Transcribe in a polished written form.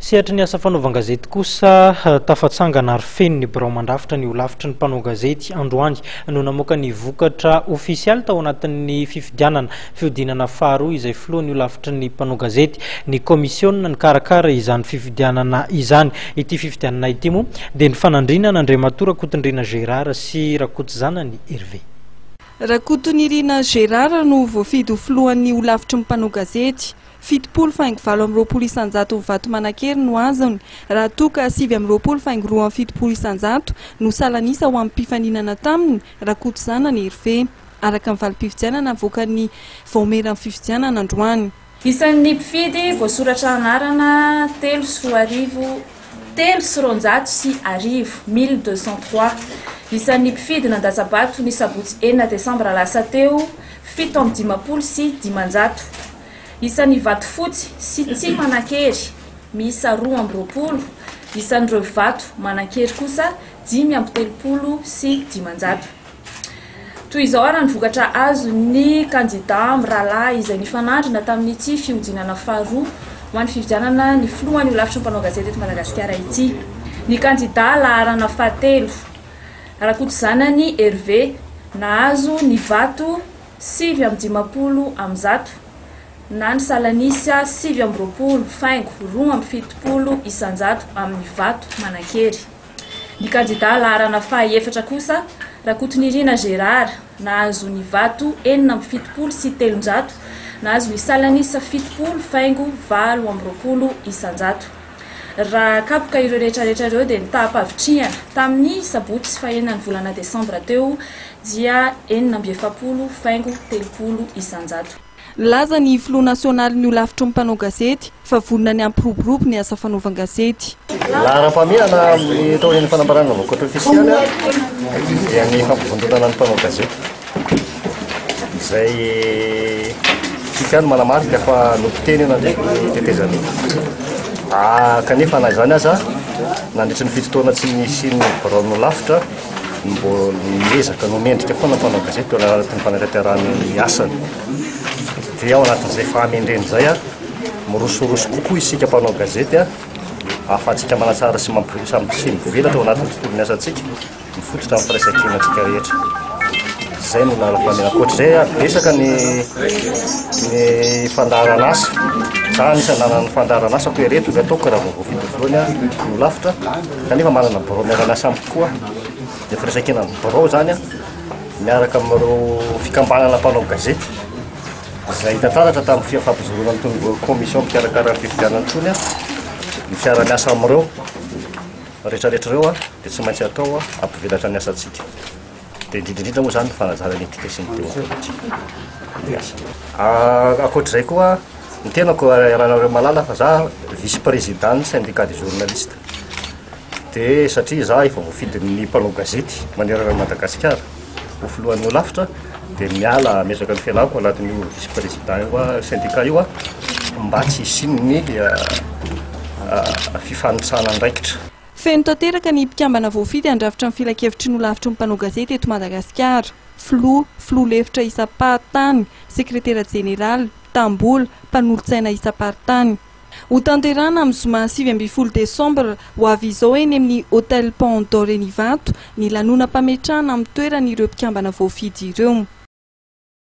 Sehatra ny asa fanaovan-gazety kosa tafatsangana ary feno ny birao mandrafitra ny olavitra ny mpanao gazety androany no namoaka ny vokatra ofisialy tao anatin'ny fifidianana faharoa izay filohan'ny olavitra ny mpanao gazety ny komisiona ny karakara izany fifidianana izany. Ity fifidianana ity moa dia ny fanandrinana Andriamatora Rakotondrina Gérard sy Rakotonjanany Hervé. Rakotonirina Gérard no voafidy ho filohan'ny olavitra ny mpanao gazety. 7,20 isanjato vato manakely no azony raha toka 7,20 no salanisa ho amin'ny mpifaninana taminy Rakotonjanany Hervé araka ny valim-pifidianana avoakan'ny vaomera amin'ny fifidianana androany. Isan'ny mpifidy voasoratra anarana 3,13,1203. Isan'ny mpifidy nandasabato ny sabotsy 9 Desambra lasa teo 7,50 Isan'ny vato fotsy sy tsy manakery miisa 2,20. Isan'ireo vato manakery kosa 5,30 sy 500. Toy izao ary ny vokatra azo ny kandida mirahalahy izay nifanandrina tamin'ity fihodinana faharoa ho an'ny fifidianana ny filohan'ny olavitra ny mpanao gazety eto Madagasikara ity. Ny kandida laharana fahatelo Rakotonjanany Hervé nahazo ny vato 7,50 na ny salanisa 7,20,2,70 amin'ny vato manakery. Ny kandida laharana fahaefatra kosa Rakotonirina Gérard nahazo ny vato 7,70 sy 300 nahazo ny salanisa 7,20,100. Raha kapoka ireo rehetrarehetra ireo dia nitapavitriana tamin'ny sabotsy sy fahaenina ny volana Desambra teo dia 7,30,100. Laza ny filoha nasionaly ny olavitra ny mpanao gazety fa vonona ny ampiroborobo ny asa fanaovan-gazety. Laharam-pahameana amin'ny taon'ny fanambarana vokatra ofisialy dia ny fampivondronana ny mpanao gazety. Izay fika manamarika fa nopiteny nandreky tetezany. Kanefa na izany aza nandritry ny fitotoana tsy nisy ny birao olavitra mbo miezaka no mendrika foana mpanao gazety eo anatin'ny fanatanterahany asany. Dia ao anatin'izay fahamendreny izay mirosoroso kokoa isika mpanao gazety ahafahantsika manatsara sy mivelatra ao anatin'ny tontolon'ny asantsika mifototra amin'ny firaisan-kinantsika rehetra. Izay no lalam-pahamehana. Ankoatr'izay betsaka ny fandaharan'asa. Za anisany nanana fandaharan'asa koa ireto ny ataoko raha voafidy voalohany ny olavitra kanefa manana birao miara-miasa amiko koa. Dia firaisan-kinan'ny birao zany miaraka amin'ireo fikambanana mpanao gazety izay hitantaratra tamin'ny fampizorona ny komision mpikarakara ny fifidianana tony ny fiara-miasa amin'ireo rehetrarehetra ireo dia tsy maintsy atao ampivelatra ny asantsika. Dia indrindrindrindra moa zany ny fanazarana etika sy ny deontolojia. Ankoatr'izay koa ny tenako rahanareo malala fa za vice président ny syndicat des journalistes. Dia satria za efa voafidin'ny mpanao gazety manerana Madagasikara ho filohan'ny olavitra dia miala miezaka ny fialako anatin'ny vice président io syndicat io mba tsy hisin'ny fifanitsana andraikitra. Feno tanteraka ny mpikambana voafidy handrafitra ny filakevitry ny olavitra ny mpanao gazety eto Madagasikara. Filoha lefitra isam-pahatany, sekretera jeneral, tambola, mpanolontsaina isam-pahatany. Ho tanterana amin'ny zoma 7 Desambra ho avy izao eny amin'ny Hôtel Pont d'Or eny Ivato ny lanona-pametrahana amin'ny toeran'ireo mpikambana voafidy ireo.